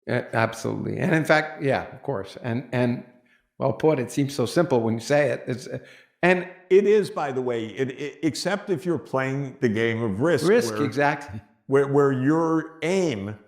Absolutely. And in fact, yeah, of course. And well put. It seems so simple when you say it. And It is, by the way, except if you're playing the game of risk, exactly. where your aim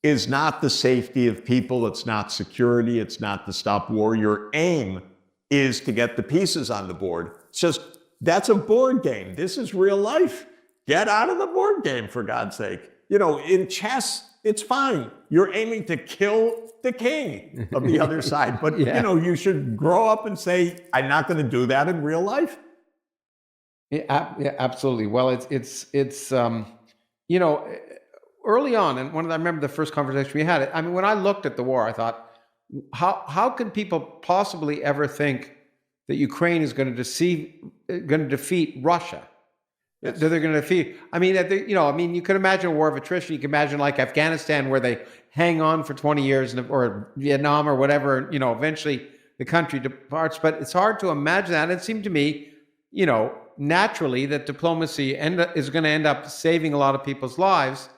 is not the safety of people, it's not security, it's not to stop war. Your aim is to get the pieces on the board. It's just, that's a board game. This is real life. Get out of the board game, for God's sake. In chess, it's fine. You're aiming to kill the king of the other side. But, Yeah. you should grow up and say, I'm not going to do that in real life. Yeah, absolutely. Well, it's early on, and I remember the first conversation we had. I mean, when I looked at the war, I thought, how can people possibly ever think that Ukraine is going to defeat Russia? Yes. That they're going to defeat. I mean, you could imagine a war of attrition. You can imagine like Afghanistan, where they hang on for 20 years, or Vietnam, or whatever. Eventually the country departs. But it's hard to imagine that. It seemed to me, naturally, that diplomacy is going to end up saving a lot of people's lives.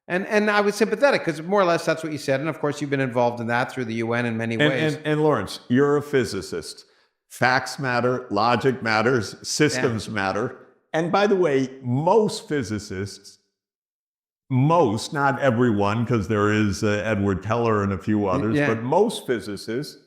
And I was sympathetic, because more or less that's what you said. And of course, you've been involved in that through the UN in many ways. And Lawrence, you're a physicist. Facts matter, logic matters, systems matter. And by the way, most physicists, not everyone, because there is Edward Teller and a few others, but most physicists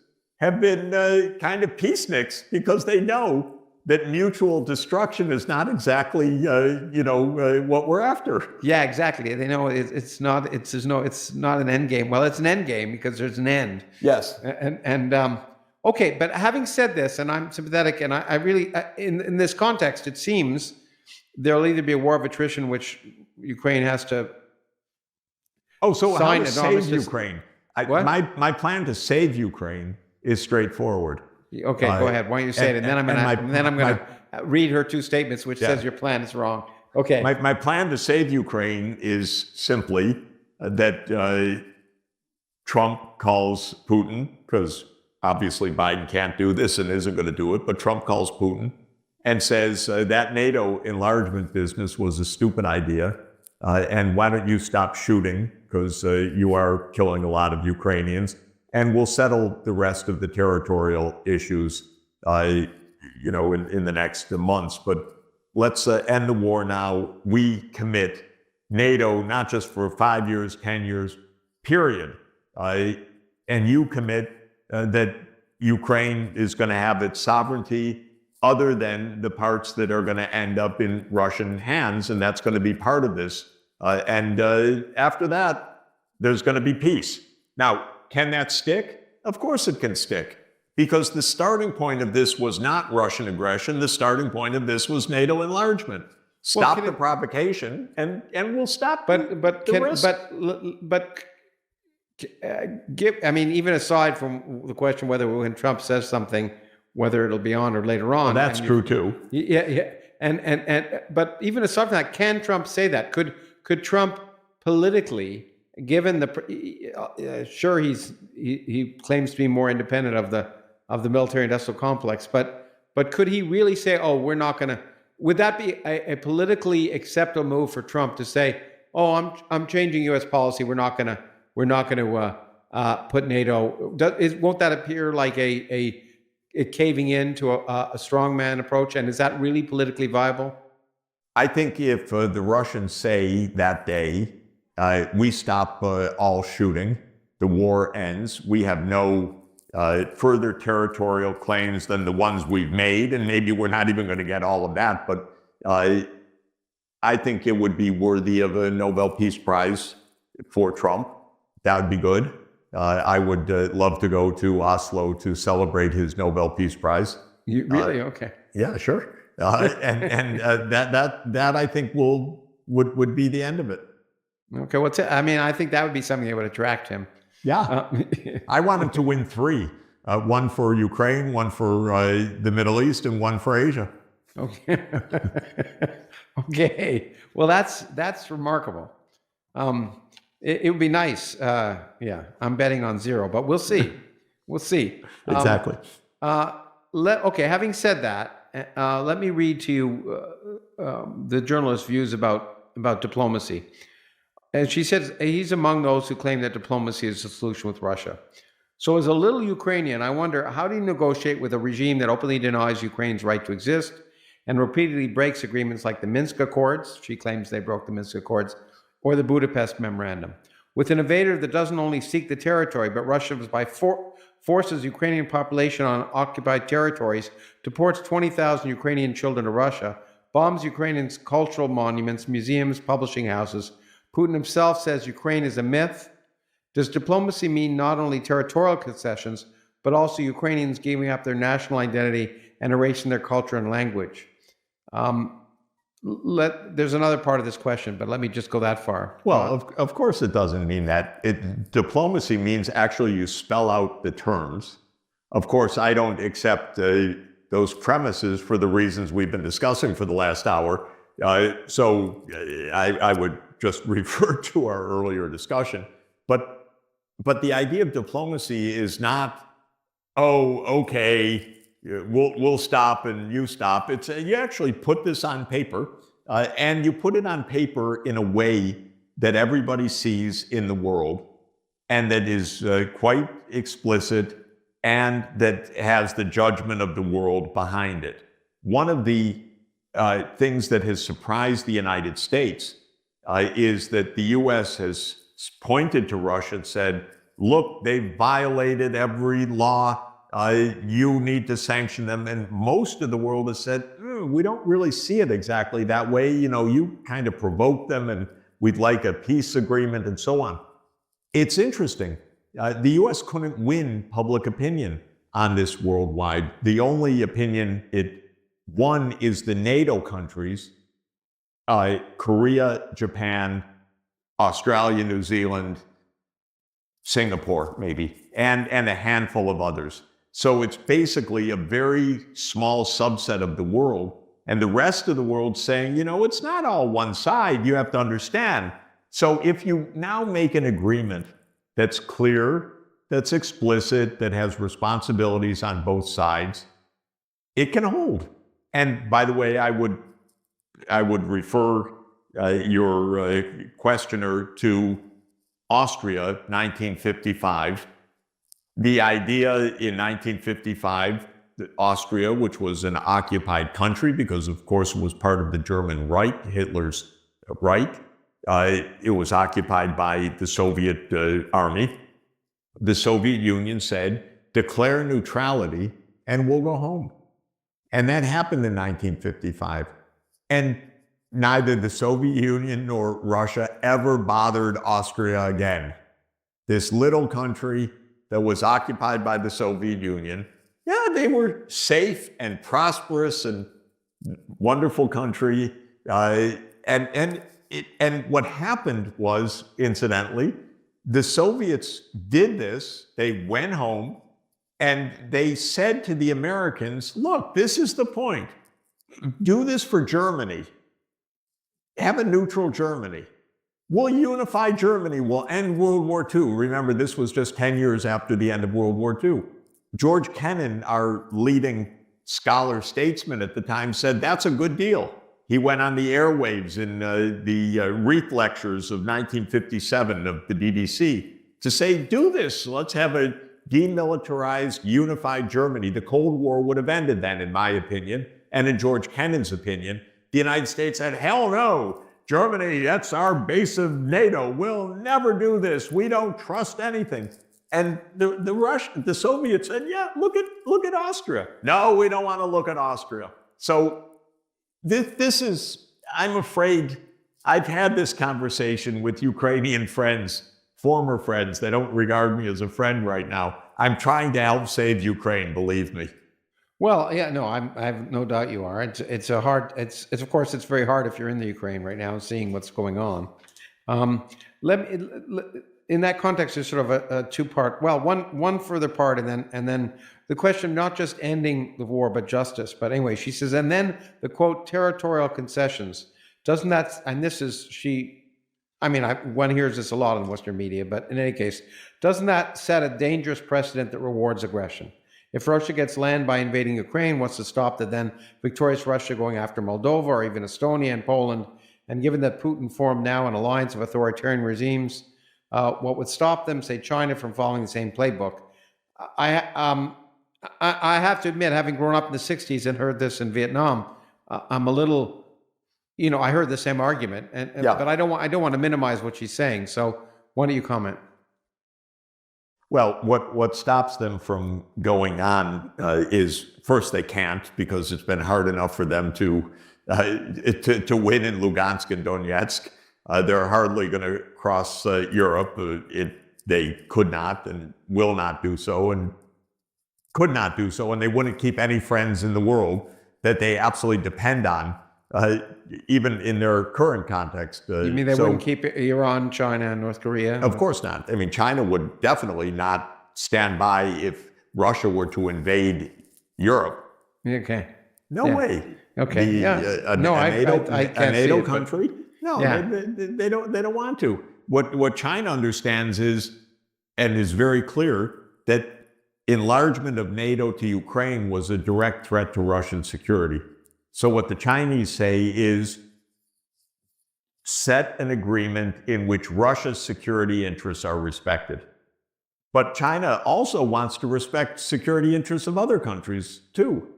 have been kind of peaceniks, because they know that mutual destruction is not exactly, what we're after. Yeah, exactly. They know it's not an end game. Well, it's an end game because there's an end. Yes. Okay, but having said this, and I'm sympathetic, and I really, in this context, it seems there'll either be a war of attrition, which Ukraine has to. Oh, so how sign to an save armistice. Ukraine? What? My plan to save Ukraine is straightforward. Okay, go ahead. Why don't you say it, and then I'm going to read her two statements, which says your plan is wrong. Okay. My plan to save Ukraine is simply that Trump calls Putin, because obviously Biden can't do this and isn't going to do it, but Trump calls Putin and says that NATO enlargement business was a stupid idea, and why don't you stop shooting, because you are killing a lot of Ukrainians, and we'll settle the rest of the territorial issues in the next months. But let's end the war now. We commit NATO, not just for 5 years, 10 years, period. And you commit that Ukraine is going to have its sovereignty other than the parts that are going to end up in Russian hands, and that's going to be part of this. And after that, there's going to be peace. Now, can that stick? Of course it can stick, because the starting point of this was not Russian aggression. The starting point of this was NATO enlargement. Stop the provocation, and we'll stop the risk. Even aside from the question whether when Trump says something, whether it'll be on or later on. Well, that's true too. Yeah. But even aside from that, can Trump say that? Could Trump politically, given sure he claims to be more independent of the military-industrial complex, but could he really say, "Oh, we're not going to"? Would that be a politically acceptable move for Trump to say, "Oh, I'm changing U.S. policy. We're not going to put NATO"? Won't that appear like a caving in to a strongman approach? And is that really politically viable? I think if the Russians say that day, we stop all shooting, the war ends, we have no further territorial claims than the ones we've made, and maybe we're not even going to get all of that, but I think it would be worthy of a Nobel Peace Prize for Trump. That would be good. I would love to go to Oslo to celebrate his Nobel Peace Prize. You really? Okay. Yeah, sure. That I think would be the end of it. Okay. Well, I think that would be something that would attract him. Yeah. I want him to win 3. One for Ukraine, one for the Middle East, and one for Asia. Okay. Okay. Well, that's remarkable. It would be nice. Yeah, I'm betting on 0, but we'll see. We'll see. Exactly. Okay. Having said that, let me read to you the journalist's views about diplomacy. And she says he's among those who claim that diplomacy is the solution with Russia. So, as a little Ukrainian, I wonder, how do you negotiate with a regime that openly denies Ukraine's right to exist and repeatedly breaks agreements like the Minsk Accords? She claims they broke the Minsk Accords, or the Budapest Memorandum. With an invader that doesn't only seek the territory, but Russia forces Ukrainian population on occupied territories, deports 20,000 Ukrainian children to Russia, bombs Ukrainians' cultural monuments, museums, publishing houses. Putin himself says Ukraine is a myth. Does diplomacy mean not only territorial concessions, but also Ukrainians giving up their national identity and erasing their culture and language? There's another part of this question, but let me just go that far. Well, of course it doesn't mean that. Diplomacy means actually you spell out the terms. Of course, I don't accept those premises for the reasons we've been discussing for the last hour. So I would just refer to our earlier discussion. But the idea of diplomacy is not, oh, okay, we'll stop and you stop. It's you actually put this on paper, and you put it on paper in a way that everybody sees in the world, and that is quite explicit, and that has the judgment of the world behind it. One of the things that has surprised the United States is that the U.S. has pointed to Russia and said, look, they violated every law. You need to sanction them. And most of the world has said, we don't really see it exactly that way. You know, you kind of provoked them and we'd like a peace agreement and so on. It's interesting. The U.S. couldn't win public opinion on this worldwide. The only opinion it won is the NATO countries, Korea, Japan, Australia, New Zealand, Singapore, maybe, and a handful of others. So it's basically a very small subset of the world, and the rest of the world saying, you know, it's not all one side, you have to understand. So if you now make an agreement that's clear, that's explicit, that has responsibilities on both sides, it can hold. And by the way, I would refer your questioner to Austria, 1955. The idea in 1955 that Austria, which was an occupied country because, of course, it was part of the German Reich, Hitler's Reich, it was occupied by the Soviet army. The Soviet Union said, declare neutrality and we'll go home. And that happened in 1955. And neither the Soviet Union nor Russia ever bothered Austria again. This little country that was occupied by the Soviet Union, yeah, they were safe and prosperous and wonderful country. And what happened was, incidentally, the Soviets did this. They went home and they said to the Americans, look, this is the point. Do this for Germany. Have a neutral Germany. We'll unify Germany. We'll end World War II. Remember, this was just 10 years after the end of World War II. George Kennan, our leading scholar statesman at the time, said that's a good deal. He went on the airwaves in the Wreath lectures of 1957 of the DDC to say, do this. Let's have a demilitarized, unified Germany. The Cold War would have ended then, in my opinion. And in George Kennan's opinion, the United States said, hell no, Germany, that's our base of NATO. We'll never do this. We don't trust anything. And the Soviets said, yeah, look at Austria. No, we don't want to look at Austria. So this is, I'm afraid, I've had this conversation with Ukrainian friends, former friends. They don't regard me as a friend right now. I'm trying to help save Ukraine, believe me. Well, yeah, no, I have no doubt you are. It's of course it's very hard if you're in the Ukraine right now, seeing what's going on. In that context, there's sort of a two-part. Well, one further part, and then the question not just ending the war but justice. But anyway, she says, and then the quote territorial concessions. Doesn't that? And this is she. I mean, one hears this a lot in Western media, but in any case, doesn't that set a dangerous precedent that rewards aggression? If Russia gets land by invading Ukraine, what's to stop the then victorious Russia going after Moldova or even Estonia and Poland And given that Putin formed now an alliance of authoritarian regimes, what would stop them, say China, from following the same playbook? I, um, I have to admit, having grown up in the 60s and heard this in Vietnam, I'm a little, I heard the same argument, Yeah. but I don't want to minimize what she's saying. So why don't you comment? Well, what stops them from going on is, first, they can't, because it's been hard enough for them to win in Lugansk and Donetsk. They're hardly going to cross Europe. They could not and will not do so, and could not do so, and they wouldn't keep any friends in the world that they absolutely depend on, even in their current context. You mean they wouldn't keep Iran, China, and North Korea? Of course not. I mean, China would definitely not stand by if Russia were to invade Europe. Okay. No way. Okay. A NATO country? No, they don't want to. What China understands is, and is very clear, that enlargement of NATO to Ukraine was a direct threat to Russian security. So what the Chinese say is, set an agreement in which Russia's security interests are respected. But China also wants to respect security interests of other countries too,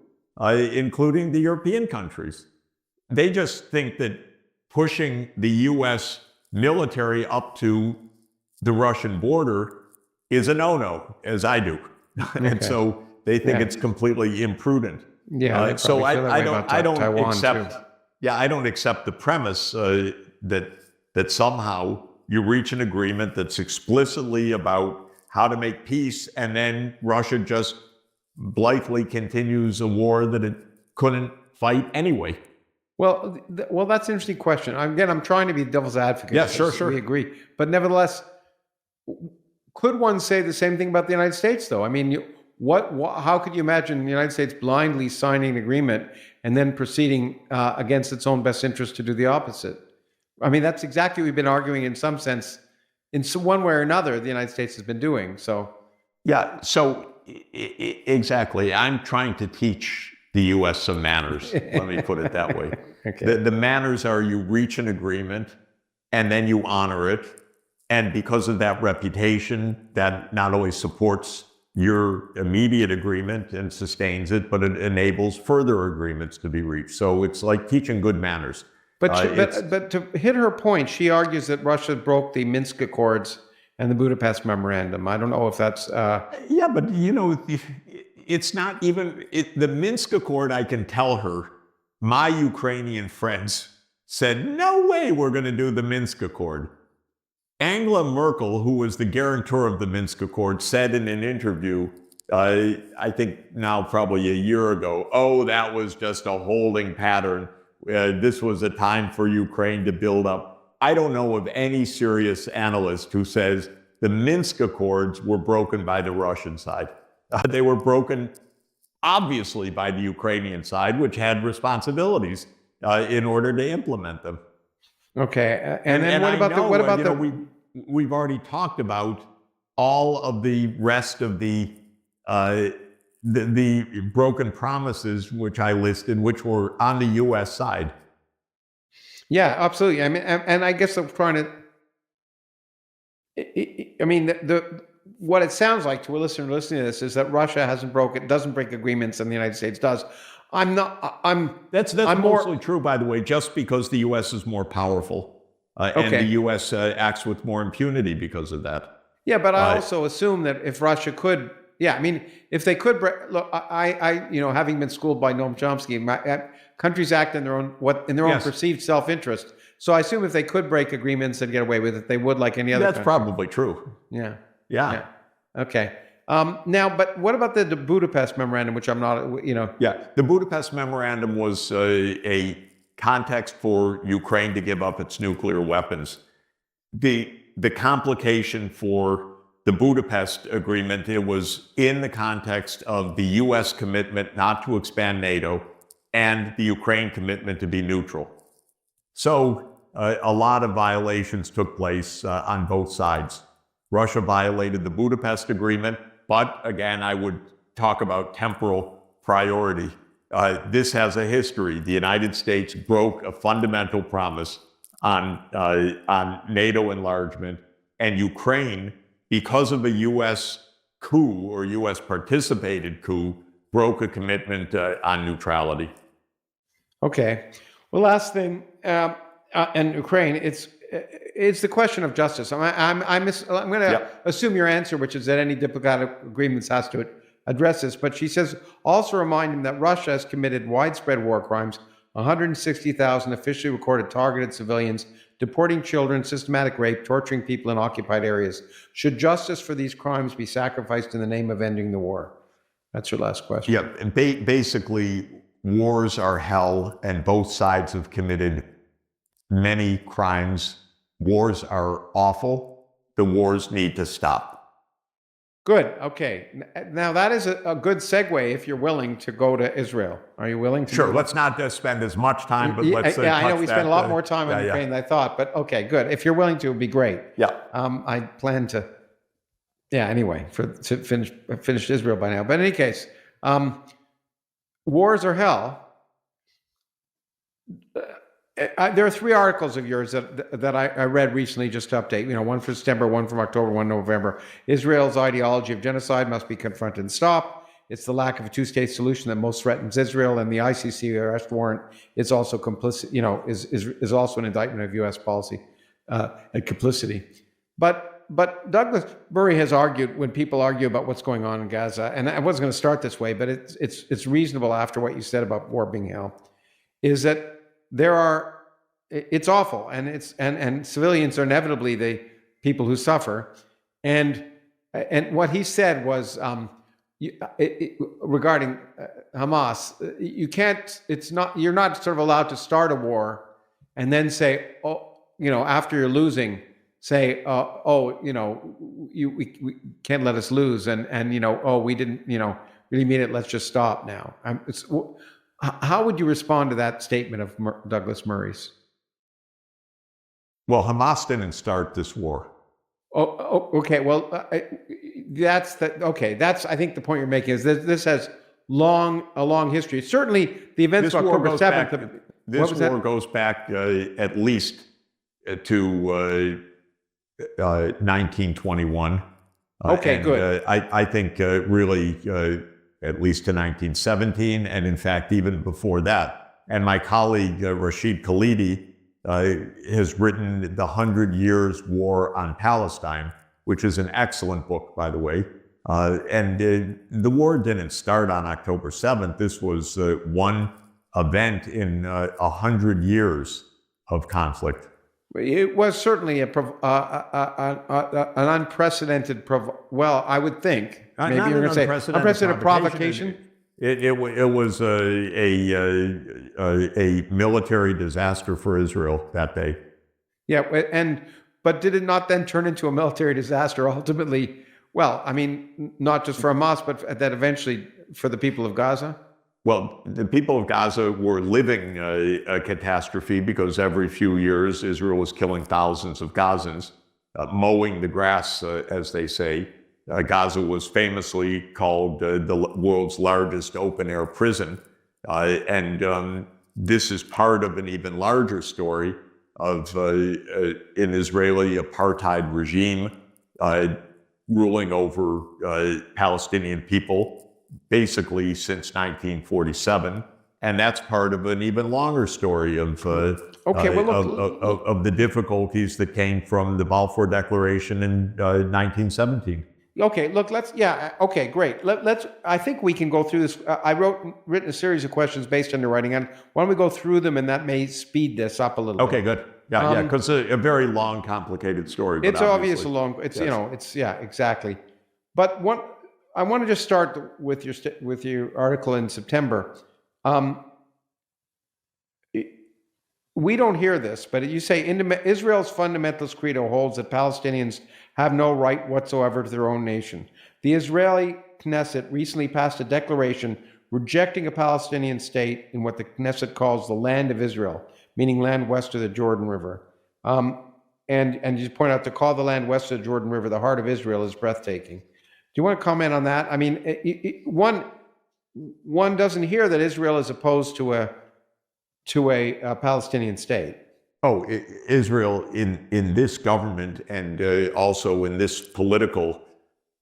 including the European countries. They just think that pushing the US military up to the Russian border is a no-no, as I do. And so they think it's completely imprudent. Yeah. So I don't accept. Too. Yeah, I don't accept the premise that somehow you reach an agreement that's explicitly about how to make peace, and then Russia just blithely continues a war that it couldn't fight anyway. Well, that's an interesting question. I'm trying to be devil's advocate. Yeah, sure. We agree, but nevertheless, could one say the same thing about the United States, though? I mean, how could you imagine the United States blindly signing an agreement and then proceeding against its own best interest to do the opposite? I mean, that's exactly what we've been arguing in some sense, in one way or another, the United States has been doing. So, yeah, so exactly. I'm trying to teach the U.S. some manners. Let me put it that way. Okay. The manners are, you reach an agreement and then you honor it. And because of that reputation, that not only supports your immediate agreement and sustains it, but it enables further agreements to be reached. So it's like teaching good manners. But to hit her point, she argues that Russia broke the Minsk Accords and the Budapest Memorandum. I don't know if that's... Yeah, but it's not even... the Minsk Accord, I can tell her, my Ukrainian friends said, no way we're going to do the Minsk Accord. Angela Merkel, who was the guarantor of the Minsk Accord, said in an interview, I think now probably a year ago, oh, that was just a holding pattern. This was a time for Ukraine to build up. I don't know of any serious analyst who says the Minsk Accords were broken by the Russian side. They were broken, obviously, by the Ukrainian side, which had responsibilities in order to implement them. Okay, and what about we've already talked about all of the rest of the broken promises, which I listed, which were on the U.S. side. Yeah, absolutely. I mean, and I guess I'm trying to. I mean, what it sounds like to a listener listening to this is that Russia doesn't break agreements, and the United States does. That's mostly true, by the way, just because the U.S. is more powerful, and the U.S. acts with more impunity because of that. Yeah, but I also assume that if Russia could, I mean, if they could, look, having been schooled by Noam Chomsky, countries act in their own perceived self-interest. So I assume if they could break agreements and get away with it, they would, like any other country. That's probably true. Yeah. Okay. Now, but what about the Budapest Memorandum, which I'm not, Yeah, the Budapest Memorandum was a context for Ukraine to give up its nuclear weapons. The complication for the Budapest Agreement, it was in the context of the U.S. commitment not to expand NATO and the Ukraine commitment to be neutral. So a lot of violations took place on both sides. Russia violated the Budapest Agreement, but again, I would talk about temporal priority. This has a history. The United States broke a fundamental promise on NATO enlargement, and Ukraine, because of a U.S. coup or U.S. participated coup, broke a commitment on neutrality. Okay. Well, last thing, and Ukraine, it's the question of justice. I'm going to Yep. assume your answer, which is that any diplomatic agreements has to address this. But she says also remind him that Russia has committed widespread war crimes, 160,000 officially recorded targeted civilians, deporting children, systematic rape, torturing people in occupied areas. Should justice for these crimes be sacrificed in the name of ending the war? That's your last question. Yeah, and basically, wars are hell, and both sides have committed many crimes. Wars are awful. The wars need to stop. Good. Okay. Now that is a good segue if you're willing to go to Israel. Are you willing to? Sure. Let's not spend as much time, but let's. Yeah, I know we spent a lot more time on yeah, Ukraine than I thought, but okay, good. If you're willing to, it'd be great. Yeah. I plan to. Yeah. Anyway, to finish Israel by now. But in any case, wars are hell. There are 3 articles of yours that I read recently just to update. One from September, one from October, one November. Israel's ideology of genocide must be confronted and stopped. It's the lack of a 2-state solution that most threatens Israel, and the ICC arrest warrant is also complicit. Is also an indictment of U.S. policy and complicity. But Douglas Murray has argued, when people argue about what's going on in Gaza, and I wasn't going to start this way, but it's reasonable after what you said about war being hell, is that it's awful, and civilians are inevitably the people who suffer. And what he said was regarding Hamas, you're not sort of allowed to start a war and then say, after you're losing, say, we can't let us lose, and we didn't, really mean it. Let's just stop now. How would you respond to that statement of Douglas Murray's? Well, Hamas didn't start this war. Okay. Well, that's I think the point you're making is that this has a long history. Certainly, the events of October 7th. This war goes back at least to 1921. Okay, good. I think really at least to 1917, and in fact, even before that. And my colleague, Rashid Khalidi, has written The 100 Years' War on Palestine, which is an excellent book, by the way. And the war didn't start on October 7th. This was one event in 100 years of conflict. It was certainly an unprecedented, I would think. Maybe you're going to say unprecedented provocation. It was a military disaster for Israel that day. Yeah, but did it not then turn into a military disaster ultimately? Well, I mean, not just for Hamas, but that eventually for the people of Gaza? Well, the people of Gaza were living a catastrophe because every few years Israel was killing thousands of Gazans, mowing the grass, as they say. Gaza was famously called the world's largest open-air prison. And this is part of an even larger story of an Israeli apartheid regime ruling over Palestinian people basically since 1947. And that's part of an even longer story of the difficulties that came from the Balfour Declaration in 1917. Okay, look, okay, great. I think we can go through this. Written a series of questions based on your writing, and why don't we go through them, and that may speed this up a little bit. Okay, good. Yeah, because a very long, complicated story. It's obvious exactly. But I want to just start with your article in September. We don't hear this, but you say Israel's fundamentalist credo holds that Palestinians have no right whatsoever to their own nation. The Israeli Knesset recently passed a declaration rejecting a Palestinian state in what the Knesset calls the land of Israel, meaning land west of the Jordan River. And you point out to call the land west of the Jordan River the heart of Israel is breathtaking. Do you want to comment on that? I mean, one doesn't hear that Israel is opposed to a Palestinian state. Israel in this government and also in this political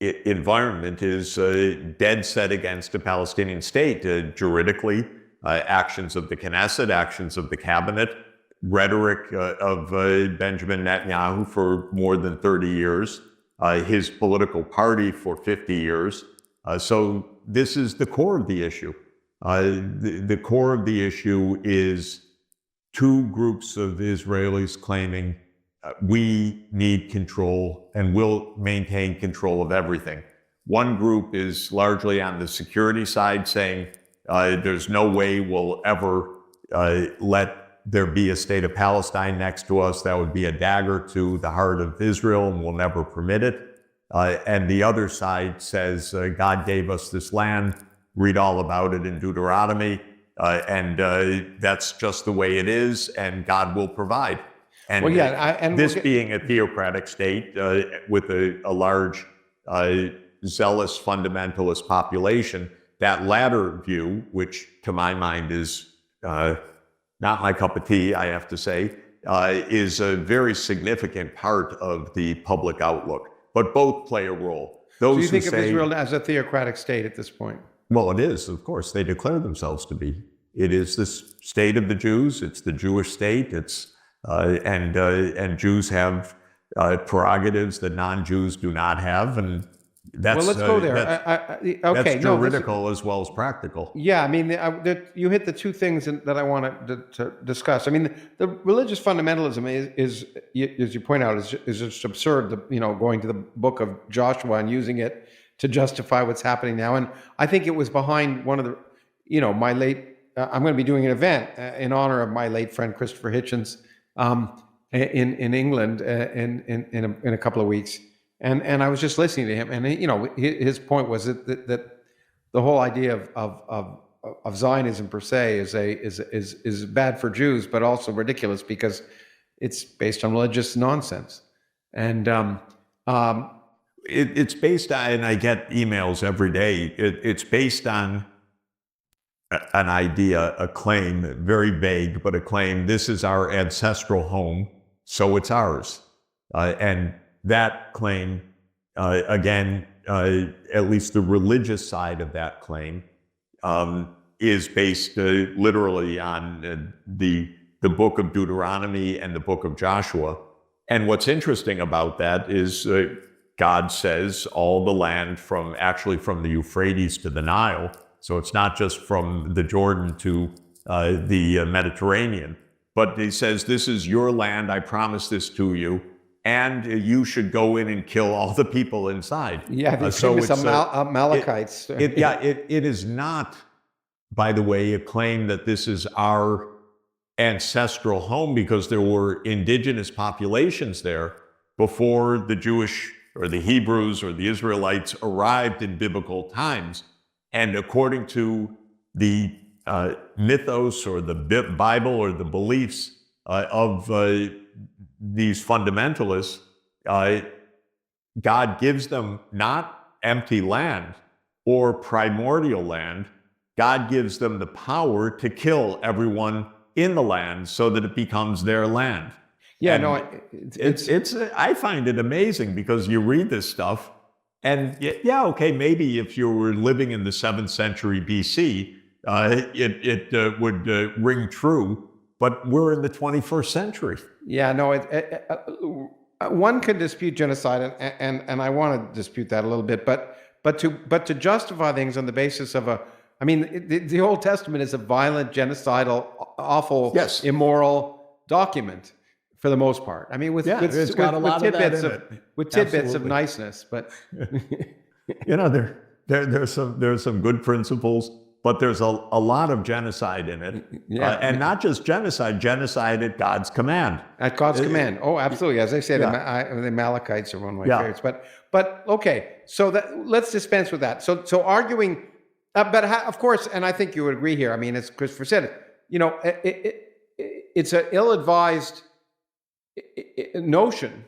environment is dead set against a Palestinian state. Juridically, actions of the Knesset, actions of the cabinet, rhetoric of Benjamin Netanyahu for more than 30 years, his political party for 50 years. So this is the core of the issue. The core of the issue is two groups of Israelis claiming we need control and will maintain control of everything. One group is largely on the security side, saying there's no way we'll ever let there be a state of Palestine next to us. That would be a dagger to the heart of Israel, and we'll never permit it. And the other side says God gave us this land. Read all about it in Deuteronomy. And that's just the way it is, and God will provide. And Well, yeah, and this being a theocratic state with a large, zealous fundamentalist population, that latter view, which to my mind is not my cup of tea, I have to say, is a very significant part of the public outlook. But both play a role. Those so you think who of say, Israel as a theocratic state at this point? well, it is, of course. They declare themselves to be. It is the state of the Jews. It's the Jewish state. It's and Jews have prerogatives that non-Jews do not have, and that's Well, let's go there. Okay, that's juridical as well as practical. Yeah, I mean, you hit the two things that I wanted to discuss. I mean, the religious fundamentalism is, as you point out, is just absurd. Going to the book of Joshua and using it to justify what's happening now. And I think it was behind one of the, my late. I'm going to be doing an event in honor of my late friend Christopher Hitchens in England in a couple of weeks. And I was just listening to him, and his point was that the whole idea of Zionism per se is bad for Jews, but also ridiculous because it's based on religious nonsense. And it's based on, and I get emails every day. It's based on an idea, a claim, very vague, but a claim. This is our ancestral home, so it's ours, and that claim, again, at least the religious side of that claim, is based literally on the book of Deuteronomy and the book of Joshua. And what's interesting about that is God says all the land from the Euphrates to the Nile, so it's not just from the Jordan to the Mediterranean, but he says, this is your land, I promise this to you, and you should go in and kill all the people inside. Yeah, the famous Amalekites. It is not, by the way, a claim that this is our ancestral home, because there were indigenous populations there before the Jewish or the Hebrews or the Israelites arrived in biblical times. And according to the mythos or the Bible or the beliefs of these fundamentalists, God gives them not empty land or primordial land. God gives them the power to kill everyone in the land so that it becomes their land. Yeah, and I find it amazing because you read this stuff, and yeah, okay, maybe if you were living in the 7th century BC, it would ring true, but we're in the 21st century. Yeah, no, one can dispute genocide, and I want to dispute that a little bit, but to justify things on the basis of the Old Testament is a violent, genocidal, awful, yes, immoral document for the most part. I mean, with tidbits of niceness, but there's some good principles, but there's a lot of genocide in it. Yeah. And not just genocide at God's command. At God's command. Oh, absolutely. As I say, the Amalekites are one of my favorites. But okay, so let's dispense with that. So arguing, of course, and I think you would agree here. I mean, as Christopher said, it's an ill-advised notion,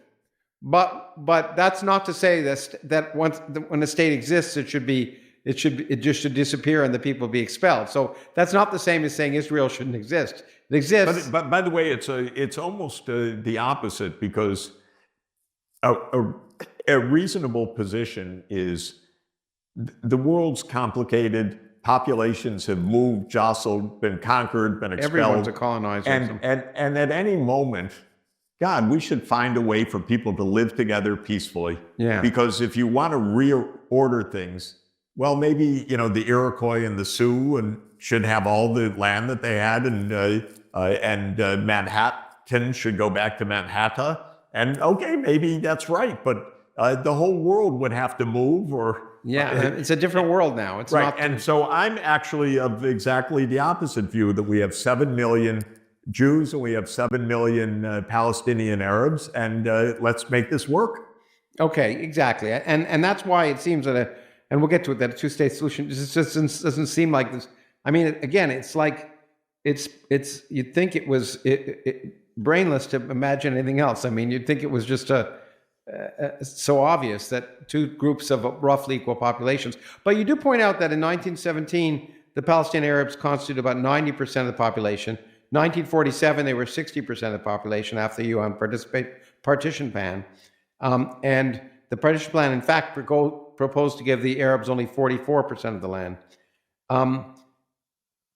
but that's not to say that when a state exists, it should be it just should disappear and the people be expelled. So that's not the same as saying Israel shouldn't exist. It exists. But by the way, it's almost the opposite, because a reasonable position is the world's complicated. Populations have moved, jostled, been conquered, been expelled. Everyone's a colonizer. And at any moment, God, we should find a way for people to live together peacefully. Yeah. Because if you want to reorder things, well, maybe, the Iroquois and the Sioux should have all the land that they had, and Manhattan should go back to Manhattan. And okay, maybe that's right, but the whole world would have to move, or it's a different world now. It's right. not. And so I'm actually of exactly the opposite view, that we have 7 million Jews and we have 7 million Palestinian Arabs, and let's make this work. Okay, exactly. And that's why it seems that and we'll get to it, that a two-state solution just doesn't seem like this. I mean, again, it's like you'd think it was brainless to imagine anything else. I mean, you'd think it was just so obvious that two groups of roughly equal populations. But you do point out that in 1917, the Palestinian Arabs constituted about 90% of the population. 1947, they were 60% of the population after the UN partition plan. And the partition plan, in fact, proposed to give the Arabs only 44% of the land.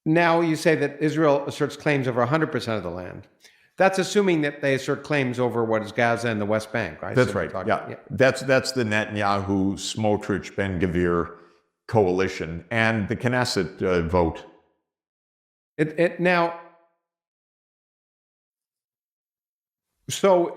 Now you say that Israel asserts claims over 100% of the land. That's assuming that they assert claims over what is Gaza and the West Bank, right? That's right. Yeah. That's the Netanyahu, Smotrich, Ben-Gvir coalition and the Knesset vote. Now, so...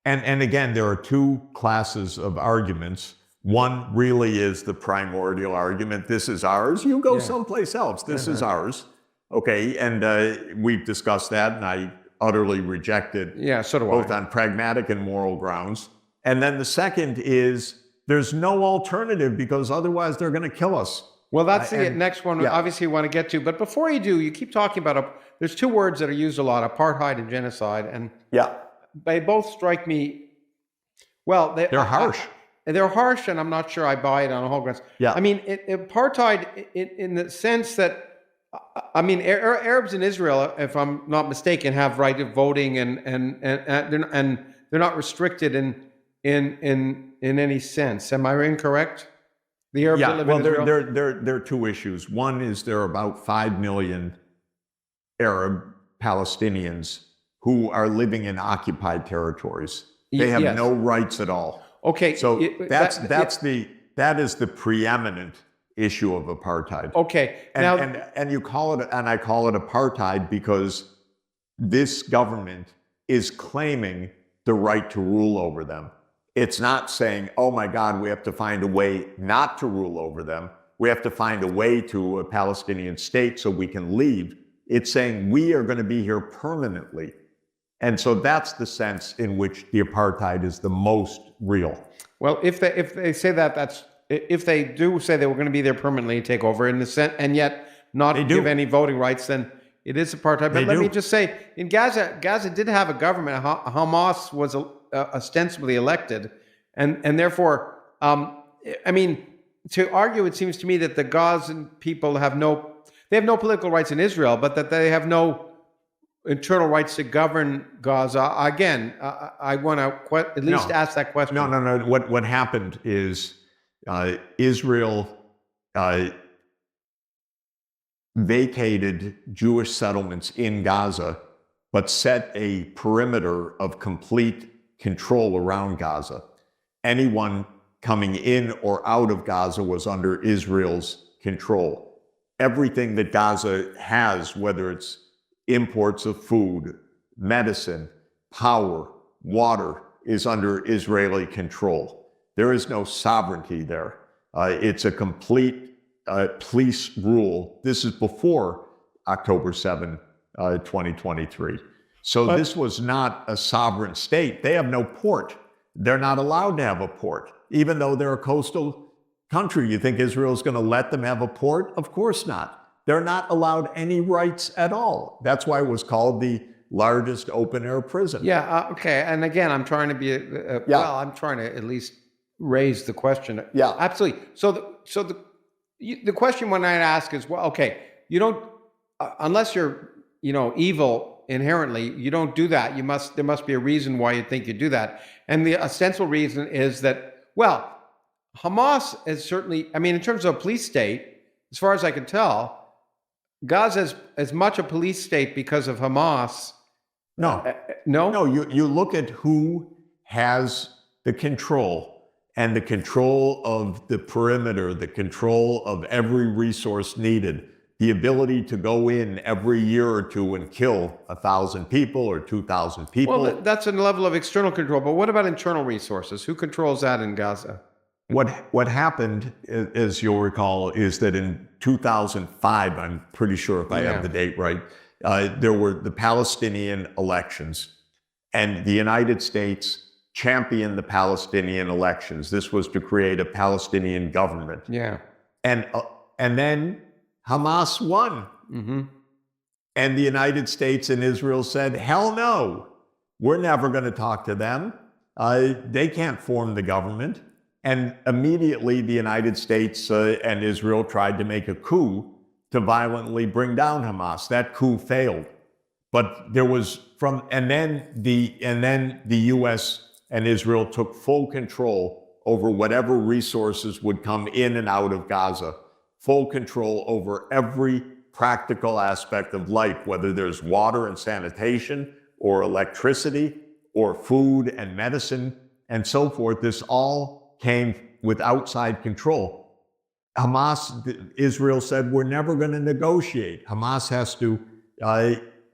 And again, there are two classes of arguments. One really is the primordial argument. This is ours. You go someplace else. This is ours. Okay, and we've discussed that, and I utterly reject it. Yeah, so do both on pragmatic and moral grounds. And then the second is there's no alternative, because otherwise they're going to kill us. Well, that's the next one. Obviously, you want to get to. But before you do, you keep talking about there's two words that are used a lot: apartheid and genocide. And they both strike me. Well, they're harsh. They're harsh, and I'm not sure I buy it on a whole grounds. Yeah. I mean, apartheid in the sense that, I mean, Arabs in Israel, if I'm not mistaken, have right of voting, and they're not restricted in any sense. Am I incorrect? The Arabs that live in Israel? There are two issues. One is there are about 5 million Arab Palestinians who are living in occupied territories. They have no rights at all. Okay. So that is the preeminent issue of apartheid. Okay. And you call it, and I call it apartheid because this government is claiming the right to rule over them. It's not saying, oh my God, we have to find a way not to rule over them. We have to find a way to a Palestinian state so we can leave. It's saying we are going to be here permanently. And so that's the sense in which the apartheid is the most real. Well, if they say that, if they do say they were going to be there permanently and take over in the sense, and yet not give any voting rights, then it is apartheid. But let me just say, in Gaza did have a government. Hamas was ostensibly elected, and therefore, I mean, to argue, it seems to me that the Gazan people have no political rights in Israel, but that they have no internal rights to govern Gaza. Again, I want to at least ask that question. No. What happened is Israel vacated Jewish settlements in Gaza, but set a perimeter of complete control around Gaza. Anyone coming in or out of Gaza was under Israel's control. Everything that Gaza has, whether it's imports of food, medicine, power, water, is under Israeli control. There is no sovereignty there. It's a complete police rule. This is before October 7, 2023. So this was not a sovereign state. They have no port. They're not allowed to have a port, even though they're a coastal country. You think Israel's going to let them have a port? Of course not. They're not allowed any rights at all. That's why it was called the largest open-air prison. Yeah, okay. And again, I'm trying to be, well, I'm trying to at least raise the question. Yeah. Absolutely. The question one I'd ask is, well, okay, you don't unless you're evil inherently, you don't do that. There must be a reason why you think you do that, and the essential reason is that, well, Hamas is certainly, I mean, in terms of a police state, as far as I can tell, Gaza is as much a police state because of Hamas. No. No. No, you look at who has the control, and the control of the perimeter, the control of every resource needed, the ability to go in every year or two and kill 1,000 people or 2,000 people. Well, that's a level of external control, but what about internal resources? Who controls that in Gaza? What happened, as you'll recall, is that in 2005, I'm pretty sure if I have the date right, there were the Palestinian elections, and the United States championed the Palestinian elections. This was to create a Palestinian government. Yeah. And then Hamas won. Mm-hmm. And the United States and Israel said, hell no, we're never going to talk to them. They can't form the government. And immediately the United States and Israel tried to make a coup to violently bring down Hamas. That coup failed. But there was and then the US and Israel took full control over whatever resources would come in and out of Gaza, full control over every practical aspect of life, whether there's water and sanitation or electricity or food and medicine and so forth. This all came with outside control. Israel said, we're never going to negotiate. Hamas has to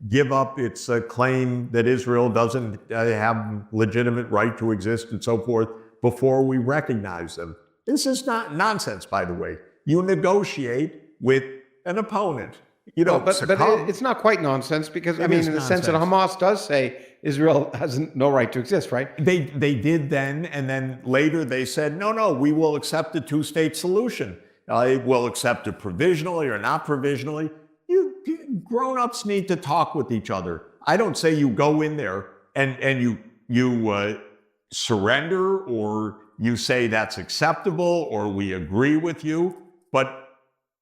give up its claim that Israel doesn't have legitimate right to exist and so forth before we recognize them. This is not nonsense, by the way. You negotiate with an opponent. You don't but succumb. it's not quite nonsense because, in the nonsense. sense that Hamas does say Israel has no right to exist, right? They did then, and then later they said, no, we will accept a two-state solution. We'll accept it provisionally or not provisionally. Grown-ups need to talk with each other. I don't say you go in there and you surrender, or you say that's acceptable, or we agree with you,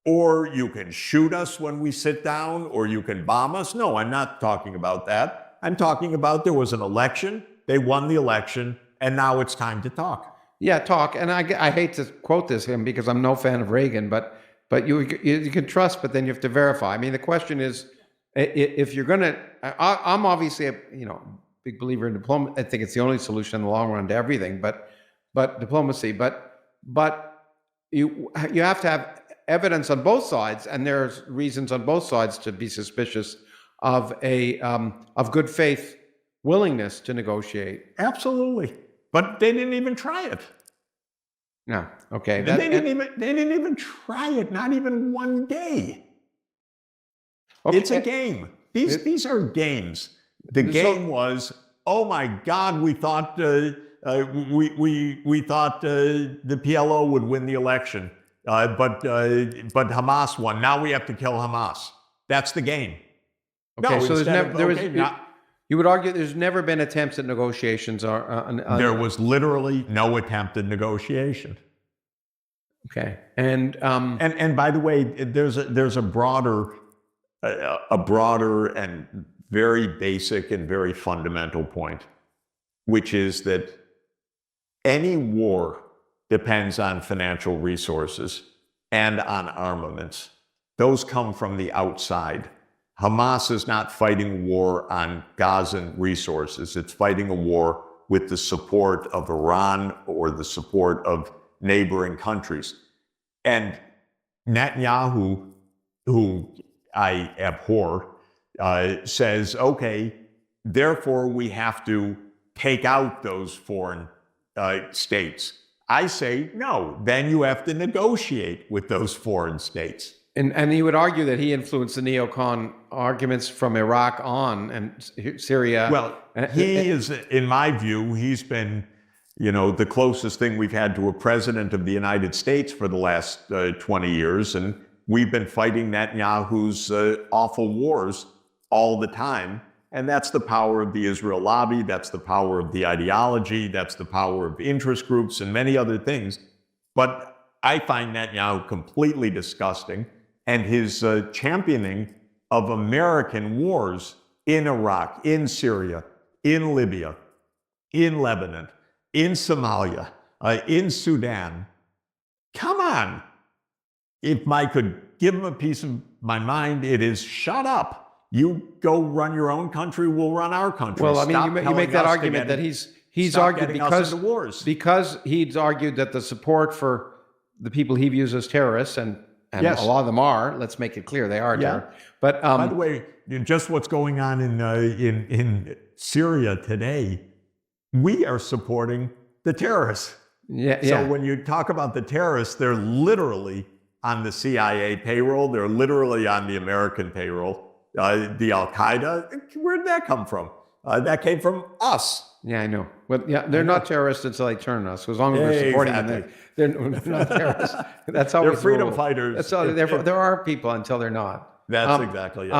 or you can shoot us when we sit down, or you can bomb us. No, I'm not talking about that. I'm talking about there was an election, they won the election, and now it's time to talk. Yeah, talk. And I hate to quote him because I'm no fan of Reagan, but you can trust, but then you have to verify. I mean, the question is, if you're going to, I'm obviously a big believer in diplomacy. I think it's the only solution in the long run to everything, but diplomacy. But you have to have evidence on both sides, and there's reasons on both sides to be suspicious of of good faith willingness to negotiate. Absolutely, but they didn't even try it. No, okay. They didn't even try it. Not even one day. Okay. It's a game. These are games. The game was, oh my God, we thought we thought the PLO would win the election. But Hamas won. Now we have to kill Hamas. That's the game. Okay, so you would argue there's never been attempts at negotiations. There was literally no attempt at negotiation. Okay, and by the way, there's a broader and very basic and very fundamental point, which is that any war depends on financial resources and on armaments. Those come from the outside. Hamas is not fighting war on Gazan resources. It's fighting a war with the support of Iran or the support of neighboring countries. And Netanyahu, who I abhor, says, okay, therefore we have to take out those foreign states. I say, no, then you have to negotiate with those foreign states. And he would argue that he influenced the neocon arguments from Iraq on and Syria. Well, he is, in my view, he's been, the closest thing we've had to a president of the United States for the last 20 years. And we've been fighting Netanyahu's awful wars all the time. And that's the power of the Israel lobby. That's the power of the ideology. That's the power of interest groups and many other things. But I find Netanyahu completely disgusting. And his championing of American wars in Iraq, in Syria, in Libya, in Lebanon, in Somalia, in Sudan. Come on. If I could give him a piece of my mind, it is shut up. You go run your own country, we'll run our country. Well, I mean, Stop you telling make that us to argument get that in- he's stop argued getting us because into wars. because he's argued that the support for the people he views as terrorists, and Yes. a lot of them are. Let's make it clear they are. Yeah. terrorists. But By the way, just what's going on in Syria today, we are supporting the terrorists. yeah, So when you talk about the terrorists, they're literally on the CIA payroll. They're literally on the American payroll. The Al-Qaeda, where did that come from? That came from us. yeah, I know. But yeah, they're not terrorists until they turn on us. As long as we're supporting them, Exactly. they're not terrorists. That's always They're freedom the rule. fighters. That's all. There are people until they're not. That's exactly it.